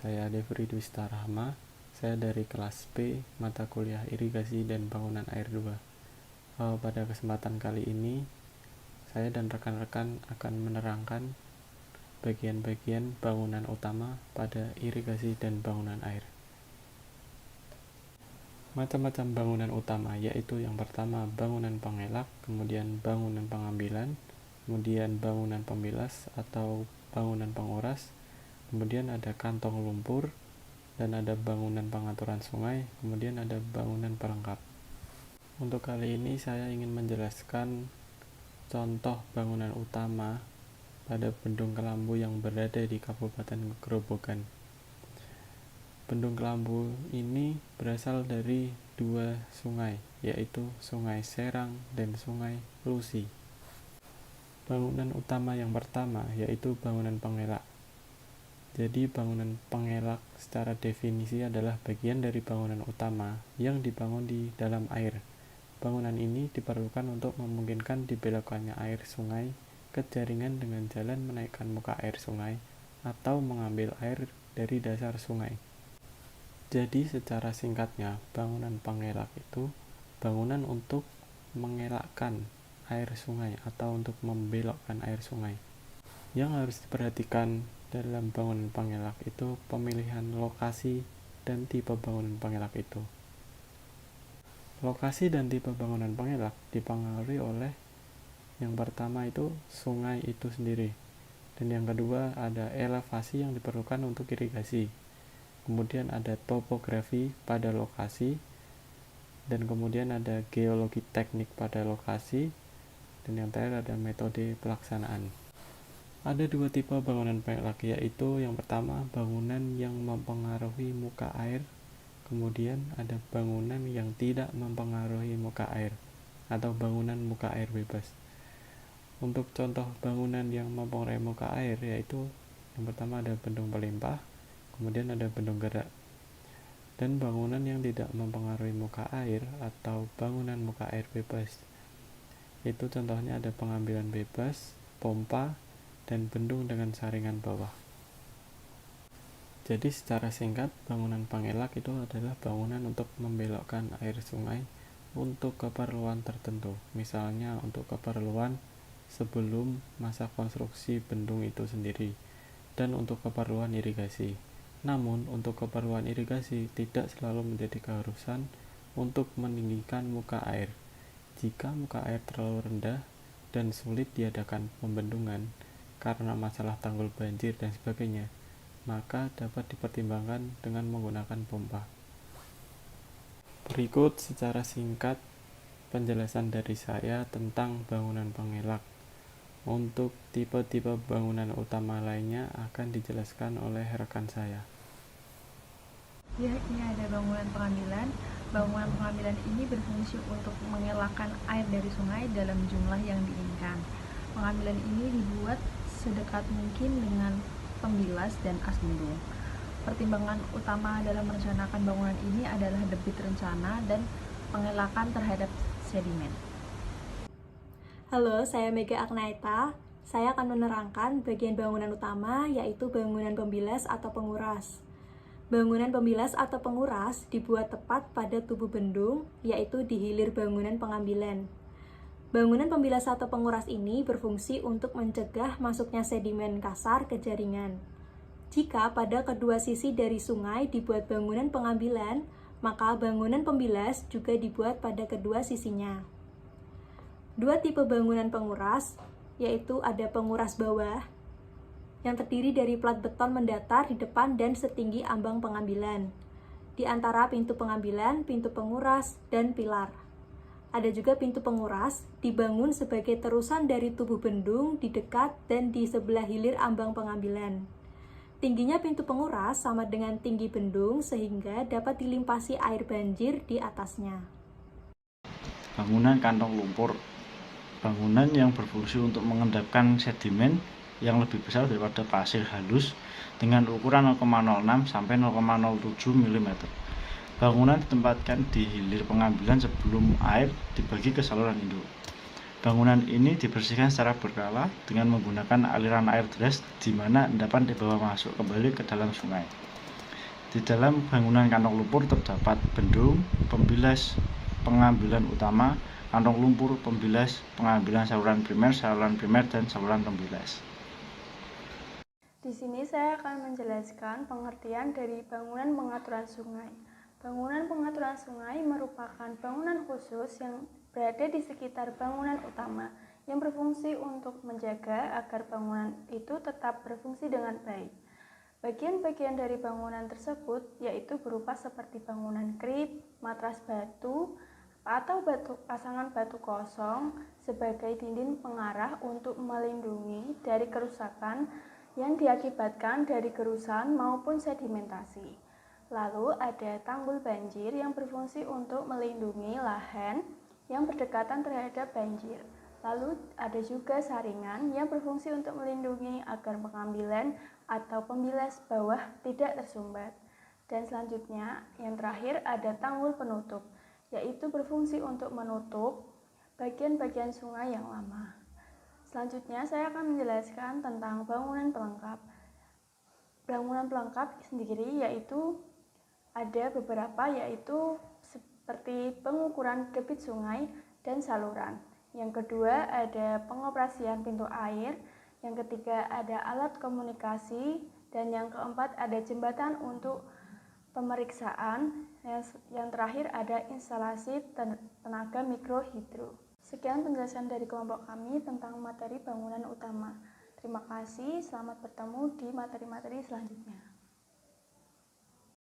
saya Devri Dwista Rahma. Saya dari kelas P, mata kuliah Irigasi dan Bangunan Air 2. Pada kesempatan kali ini, saya dan rekan-rekan akan menerangkan bagian-bagian bangunan utama pada irigasi dan bangunan air. Macam-macam bangunan utama yaitu yang pertama bangunan pengelak, kemudian bangunan pengambilan, kemudian bangunan pembilas atau bangunan penguras, kemudian ada kantong lumpur, dan ada bangunan pengaturan sungai, kemudian ada bangunan pelengkap. Untuk kali ini saya ingin menjelaskan contoh bangunan utama pada Bendung Kelambu yang berada di Kabupaten Grobogan. Bendung Kelambu ini berasal dari dua sungai, yaitu Sungai Serang dan Sungai Lusi. Bangunan utama yang pertama yaitu bangunan pengelak. Jadi bangunan pengelak secara definisi adalah bagian dari bangunan utama yang dibangun di dalam air. Bangunan ini diperlukan untuk memungkinkan dibelokkannya air sungai ke jaringan dengan jalan menaikkan muka air sungai atau mengambil air dari dasar sungai. Jadi secara singkatnya, bangunan pengelak itu bangunan untuk mengelakkan air sungai atau untuk membelokkan air sungai. Yang harus diperhatikan dalam bangunan pengelak itu pemilihan lokasi dan tipe bangunan pengelak itu. Lokasi dan tipe bangunan pengelak dipengaruhi oleh yang pertama itu sungai itu sendiri, dan yang kedua ada elevasi yang diperlukan untuk irigasi. Kemudian ada topografi pada lokasi, dan kemudian ada geologi teknik pada lokasi, dan yang terakhir ada metode pelaksanaan. Ada dua tipe bangunan pengelak, yaitu yang pertama bangunan yang mempengaruhi muka air, kemudian ada bangunan yang tidak mempengaruhi muka air atau bangunan muka air bebas. Untuk contoh bangunan yang mempengaruhi muka air yaitu yang pertama ada bendung pelimpah, kemudian ada bendung gerak. Dan bangunan yang tidak mempengaruhi muka air atau bangunan muka air bebas, itu contohnya ada pengambilan bebas, pompa, dan bendung dengan saringan bawah. Jadi secara singkat, bangunan pengelak itu adalah bangunan untuk membelokkan air sungai untuk keperluan tertentu. Misalnya untuk keperluan sebelum masa konstruksi bendung itu sendiri, dan untuk keperluan irigasi. Namun, untuk keperluan irigasi tidak selalu menjadi keharusan untuk meninggikan muka air. Jika muka air terlalu rendah dan sulit diadakan pembendungan karena masalah tanggul banjir dan sebagainya, maka dapat dipertimbangkan dengan menggunakan pompa. Berikut secara singkat penjelasan dari saya tentang bangunan pengelak. Untuk tipe-tipe bangunan utama lainnya akan dijelaskan oleh rekan saya. Ya, ini ada bangunan pengambilan. Bangunan pengambilan ini berfungsi untuk mengelakkan air dari sungai dalam jumlah yang diinginkan. Pengambilan ini dibuat sedekat mungkin dengan pembilas dan as bendung. Pertimbangan utama dalam merencanakan bangunan ini adalah debit rencana dan pengelakan terhadap sedimen. Halo, saya Mega Agnaeta. Saya akan menerangkan bagian bangunan utama, yaitu bangunan pembilas atau penguras. Bangunan pembilas atau penguras dibuat tepat pada tubuh bendung, yaitu di hilir bangunan pengambilan. Bangunan pembilas atau penguras ini berfungsi untuk mencegah masuknya sedimen kasar ke jaringan. Jika pada kedua sisi dari sungai dibuat bangunan pengambilan, maka bangunan pembilas juga dibuat pada kedua sisinya. Dua tipe bangunan penguras, yaitu ada penguras bawah, yang terdiri dari plat beton mendatar di depan dan setinggi ambang pengambilan, di antara pintu pengambilan, pintu penguras, dan pilar. Ada juga pintu penguras, dibangun sebagai terusan dari tubuh bendung di dekat dan di sebelah hilir ambang pengambilan. Tingginya pintu penguras sama dengan tinggi bendung sehingga dapat dilimpasi air banjir di atasnya. Bangunan kantong lumpur, bangunan yang berfungsi untuk mengendapkan sedimen yang lebih besar daripada pasir halus dengan ukuran 0,06 sampai 0,07 mm. Bangunan ditempatkan di hilir pengambilan sebelum air dibagi ke saluran induk. Bangunan ini dibersihkan secara berkala dengan menggunakan aliran air deras di mana endapan dibawa masuk kembali ke dalam sungai. Di dalam bangunan kantong lumpur terdapat bendung, pembilas, pengambilan utama, kantong lumpur, pembilas, pengambilan saluran primer, dan saluran pembilas. Di sini saya akan menjelaskan pengertian dari bangunan pengaturan sungai. Bangunan pengaturan sungai merupakan bangunan khusus yang berada di sekitar bangunan utama yang berfungsi untuk menjaga agar bangunan itu tetap berfungsi dengan baik. Bagian-bagian dari bangunan tersebut yaitu berupa seperti bangunan krip, matras batu, atau pasangan batu kosong sebagai dinding pengarah untuk melindungi dari kerusakan yang diakibatkan dari gerusan maupun sedimentasi. Lalu ada tanggul banjir yang berfungsi untuk melindungi lahan yang berdekatan terhadap banjir. Lalu ada juga saringan yang berfungsi untuk melindungi agar pengambilan atau pembilas bawah tidak tersumbat. Dan selanjutnya yang terakhir ada tanggul penutup, yaitu berfungsi untuk menutup bagian-bagian sungai yang lama. Selanjutnya saya akan menjelaskan tentang bangunan pelengkap. Bangunan pelengkap sendiri yaitu ada beberapa, yaitu seperti pengukuran debit sungai dan saluran. Yang kedua ada pengoperasian pintu air, yang ketiga ada alat komunikasi, dan yang keempat ada jembatan untuk pemeriksaan, yang terakhir ada instalasi tenaga mikrohidro. Sekian penjelasan dari kelompok kami tentang materi bangunan utama. Terima kasih, selamat bertemu di materi-materi selanjutnya.